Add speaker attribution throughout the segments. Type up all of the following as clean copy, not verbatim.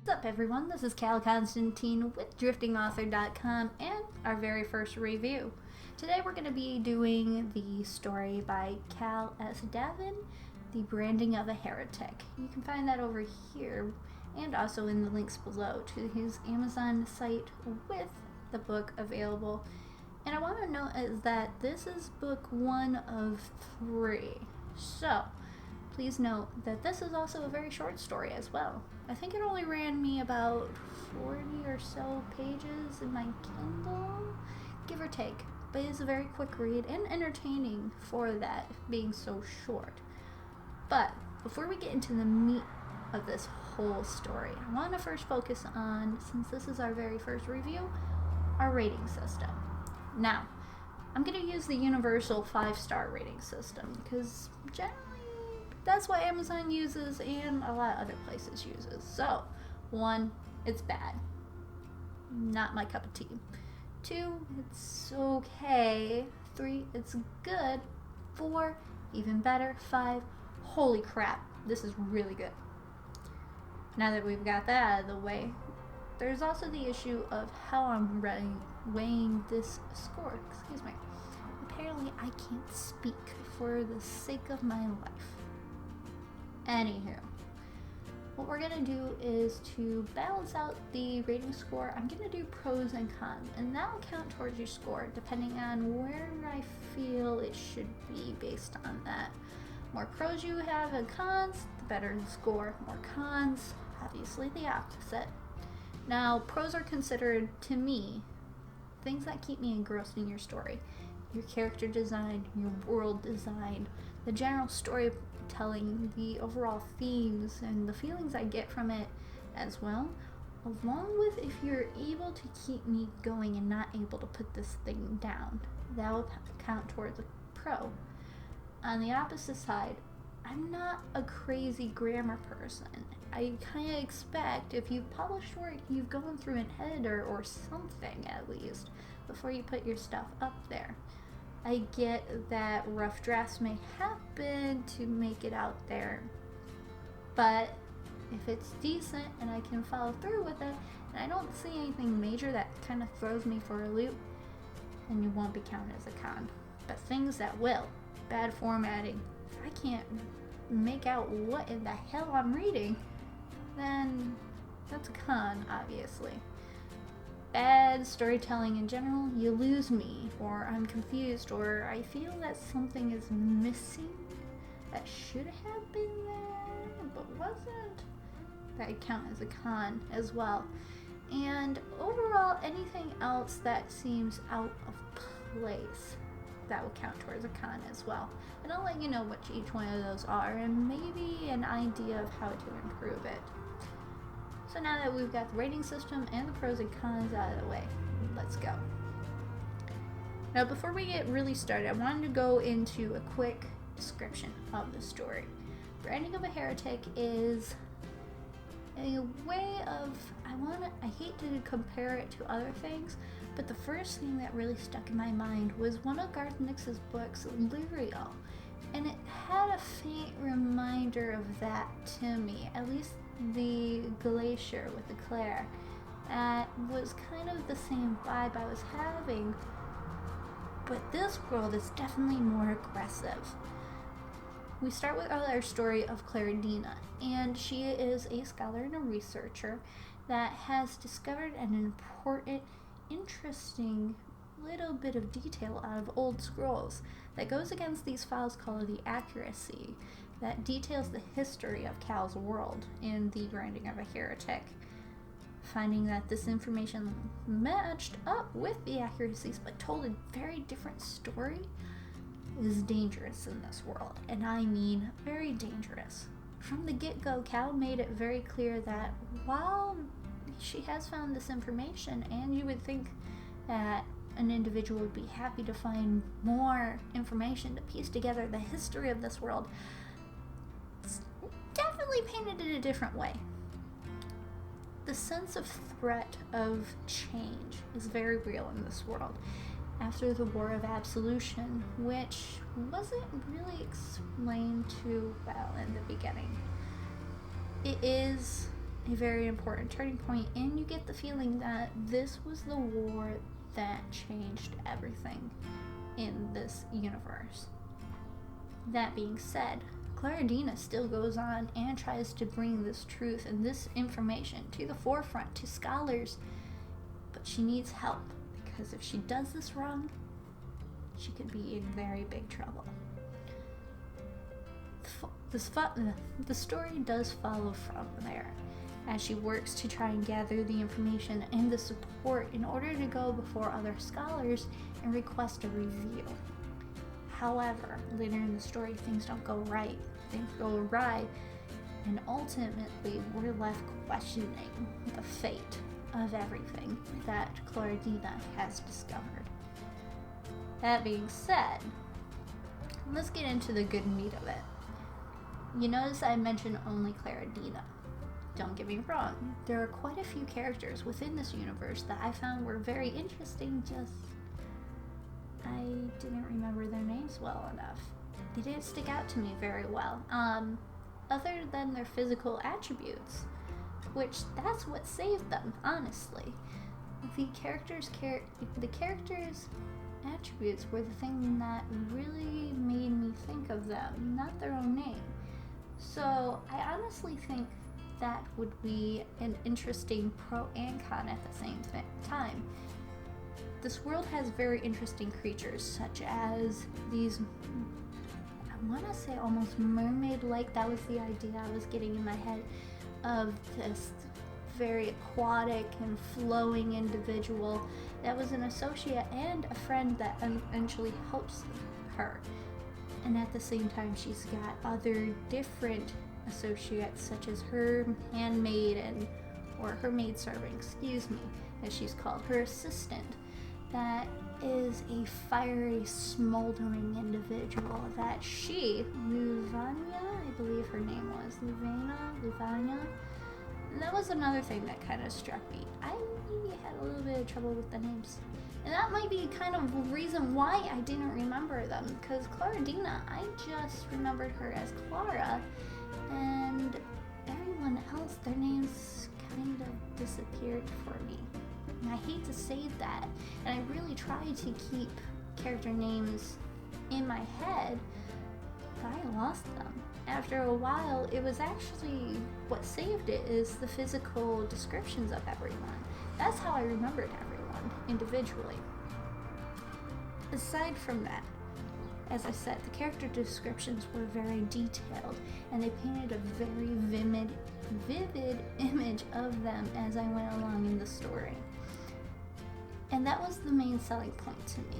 Speaker 1: What's up, everyone? This is CalConstantine with DriftingAuthor.com and our very first review. Today we're going to be doing the story by Cal S. Davian, The Branding of a Heretic. You can find that over here and also in the links below to his Amazon site with the book available. And I want to note is that this is book 1 of 3. So, please note that this is also a very short story as well. I think it only ran me about 40 or so pages in my Kindle, give or take. But it's a very quick read and entertaining for that being so short. But before we get into the meat of this whole story, I want to first focus on, since this is our very first review, our rating system. Now, I'm going to use the universal 5-star rating system because generally that's what Amazon uses and a lot of other places uses. So, 1, it's bad. Not my cup of tea. 2, it's okay. 3, it's good. 4, even better. 5, holy crap, this is really good. Now that we've got that out of the way, there's also the issue of how I'm weighing this score. Excuse me. Apparently I can't speak for the sake of my life. Anywho, what we're going to do is to balance out the rating score, I'm going to do pros and cons, and that will count towards your score depending on where I feel it should be based on that. More pros you have and cons, the better the score. More cons, obviously the opposite. Now, pros are considered, to me, things that keep me engrossed in your story. Your character design, your world design, the general storytelling, the overall themes, and the feelings I get from it as well, along with if you're able to keep me going and not able to put this thing down. That will count towards a pro. On the opposite side, I'm not a crazy grammar person. I kind of expect if you've published work, you've gone through an editor or something at least before you put your stuff up there. I get that rough drafts may happen to make it out there, but if it's decent and I can follow through with it, and I don't see anything major that kind of throws me for a loop, then you won't be counted as a con. But things that will, bad formatting, if I can't make out what in the hell I'm reading, then that's a con, obviously. Bad storytelling in general, you lose me, or I'm confused, or I feel that something is missing that should have been there, but wasn't. That would count as a con as well. And overall, anything else that seems out of place, that will count towards a con as well. And I'll let you know what each one of those are, and maybe an idea of how to improve it. So now that we've got the rating system and the pros and cons out of the way, let's go. Now before we get really started, I wanted to go into a quick description of the story. Branding of a Heretic is a way of, I hate to compare it to other things, but the first thing that really stuck in my mind was one of Garth Nix's books, Lyrio. And it had a faint reminder of that to me, at least the glacier with the Claire. That was kind of the same vibe I was having, but this world is definitely more aggressive. We start with our story of Claridina, and she is a scholar and a researcher that has discovered an important, interesting little bit of detail out of old scrolls that goes against these files called the accuracy, that details the history of Cal's world in The Branding of a Heretic. Finding that this information matched up with the accuracies but told a very different story is dangerous in this world, and I mean very dangerous. From the get-go, Cal made it very clear that while she has found this information, and you would think that an individual would be happy to find more information to piece together the history of this world, it's definitely painted in a different way. The sense of threat of change is very real in this world. After the War of Absolution, which wasn't really explained too well in the beginning, it is a very important turning point, and you get the feeling that this was the war that changed everything in this universe. That being said, Claridina still goes on and tries to bring this truth and this information to the forefront to scholars, but she needs help, because if she does this wrong, she could be in very big trouble. The story does follow from there, as she works to try and gather the information and the support in order to go before other scholars and request a review. However, later in the story, things don't go right, things go awry, and ultimately we're left questioning the fate of everything that Claridina has discovered. That being said, let's get into the good meat of it. You notice I mentioned only Claridina. Don't get me wrong, there are quite a few characters within this universe that I found were very interesting, just I didn't remember their names well enough. They didn't stick out to me very well, other than their physical attributes, which that's what saved them, honestly. The characters' attributes were the thing that really made me think of them, not their own name. So I honestly think that would be an interesting pro and con at the same time. This world has very interesting creatures, such as these, I want to say almost mermaid-like, that was the idea I was getting in my head, of this very aquatic and flowing individual that was an associate and a friend that eventually helps her. And at the same time, she's got other different associates, such as her handmaid or her maidservant, as she's called, her assistant, that is a fiery, smoldering individual that Luvania, I believe her name was, Luvania. That was another thing that kind of struck me. I maybe had a little bit of trouble with the names. And that might be kind of the reason why I didn't remember them, because Claridina, I just remembered her as Clara, and everyone else, their names kind of disappeared for me. And I hate to say that, and I really tried to keep character names in my head, but I lost them. After a while, it was actually what saved it is the physical descriptions of everyone. That's how I remembered everyone individually. Aside from that, as I said, the character descriptions were very detailed, and they painted a very vivid image of them as I went along in the story. And that was the main selling point to me.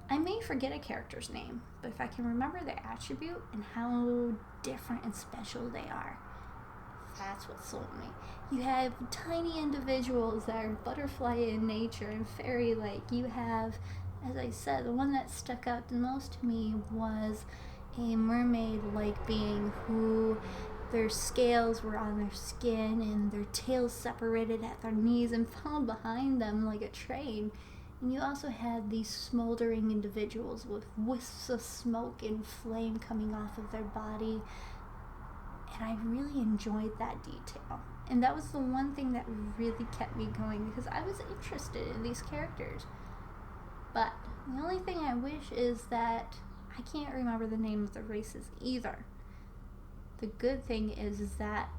Speaker 1: I may forget a character's name, but if I can remember their attribute and how different and special they are, that's what sold me. You have tiny individuals that are butterfly in nature and fairy-like. You have, as I said, the one that stuck out the most to me was a mermaid-like being who their scales were on their skin and their tails separated at their knees and followed behind them like a train. And you also had these smoldering individuals with wisps of smoke and flame coming off of their body. And I really enjoyed that detail. And that was the one thing that really kept me going, because I was interested in these characters. But the only thing I wish is that I can't remember the name of the races either. The good thing is that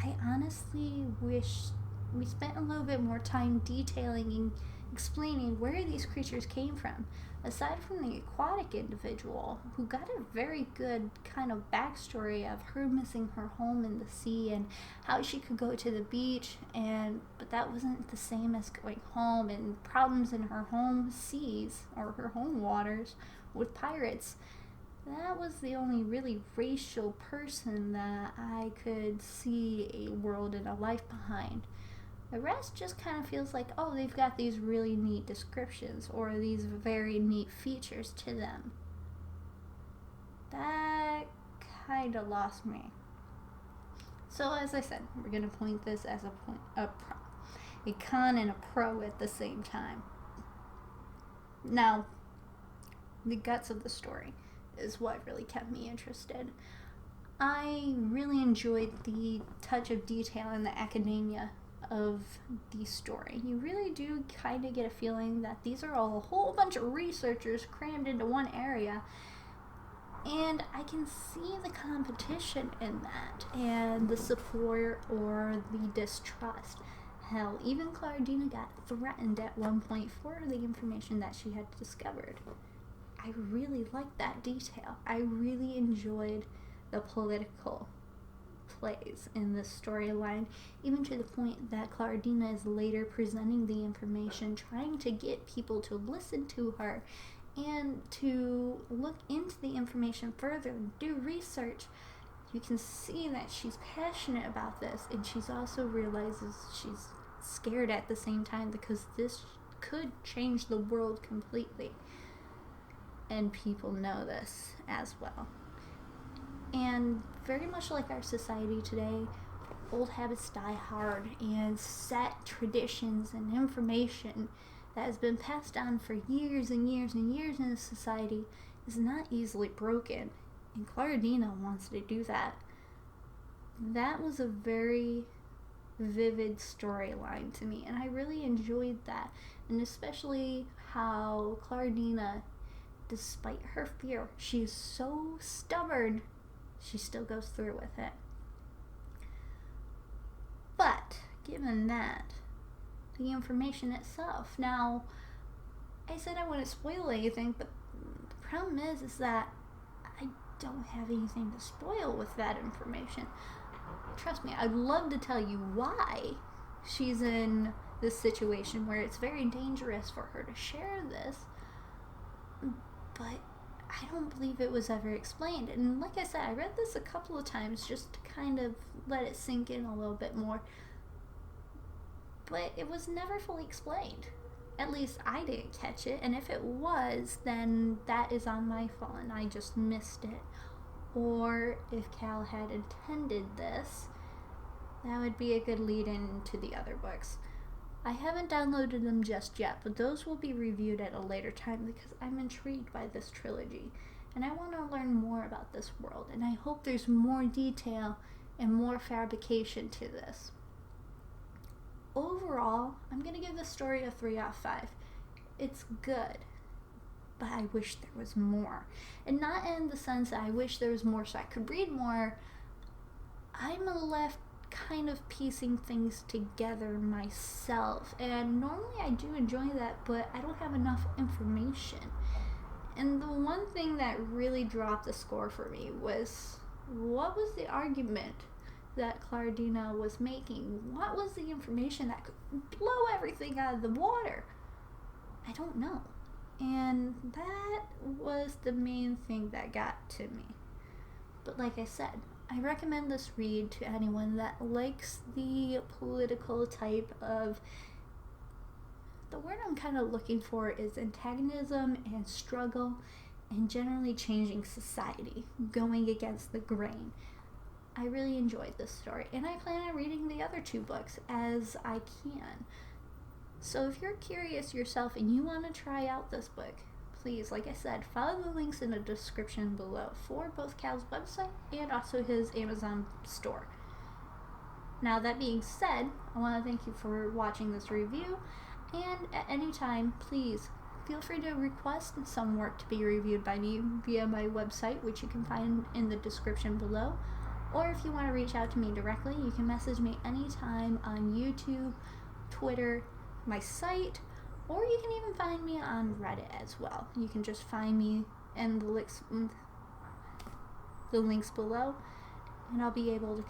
Speaker 1: I honestly wish we spent a little bit more time detailing and explaining where these creatures came from. Aside from the aquatic individual, who got a very good kind of backstory of her missing her home in the sea and how she could go to the beach, but that wasn't the same as going home, and problems in her home seas or her home waters with pirates. That was the only really racial person that I could see a world and a life behind. The rest just kind of feels like, oh, they've got these really neat descriptions or these very neat features to them. That kind of lost me. So as I said, we're going to point this as a con and a pro at the same time. Now, the guts of the story is what really kept me interested. I really enjoyed the touch of detail in the academia of the story. You really do kind of get a feeling that these are all a whole bunch of researchers crammed into one area, and I can see the competition in that and the support or the distrust. Hell, even Claudina got threatened at one point for the information that she had discovered. I really liked that detail. I really enjoyed the political plays in this storyline, even to the point that Claudina is later presenting the information, trying to get people to listen to her and to look into the information further and do research. You can see that she's passionate about this, and she's also realizes she's scared at the same time because this could change the world completely. And people know this as well. And very much like our society today, old habits die hard, and set traditions and information that has been passed down for years and years and years in a society is not easily broken. And Claudina wants to do that. That was a very vivid storyline to me, and I really enjoyed that. And especially how Claudina, despite her fear, she's so stubborn, she still goes through with it. But given that, the information itself, now I said I wouldn't spoil anything, but the problem is that I don't have anything to spoil with that information. Trust me, I'd love to tell you why she's in this situation where it's very dangerous for her to share this, but I don't believe it was ever explained. And like I said, I read this a couple of times just to kind of let it sink in a little bit more, but it was never fully explained. At least I didn't catch it, and if it was, then that is on my fault and I just missed it. Or if Cal had intended this, that would be a good lead-in to the other books. I haven't downloaded them just yet, but those will be reviewed at a later time because I'm intrigued by this trilogy, and I want to learn more about this world, and I hope there's more detail and more fabrication to this. Overall, I'm going to give this story a 3 out of 5. It's good, but I wish there was more. And not in the sense that I wish there was more so I could read more. I'm left kind of piecing things together myself, and normally I do enjoy that, but I don't have enough information. And the one thing that really dropped the score for me was, what was the argument that Claudina was making? What was the information that could blow everything out of the water? I don't know. And that was the main thing that got to me. But like I said, I recommend this read to anyone that likes the political type of, the word I'm kind of looking for is antagonism and struggle and generally changing society, going against the grain. I really enjoyed this story, and I plan on reading the other 2 books as I can. So if you're curious yourself and you want to try out this book, please, like I said, follow the links in the description below for both Cal's website and also his Amazon store. Now, that being said, I want to thank you for watching this review, and at any time, please feel free to request some work to be reviewed by me via my website, which you can find in the description below. Or if you want to reach out to me directly, you can message me anytime on YouTube, Twitter, my site, or you can even find me on Reddit as well. You can just find me in the links below, and I'll be able to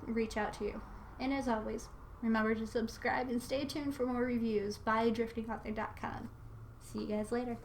Speaker 1: reach out to you. And as always, remember to subscribe and stay tuned for more reviews by driftingauthor.com. See you guys later.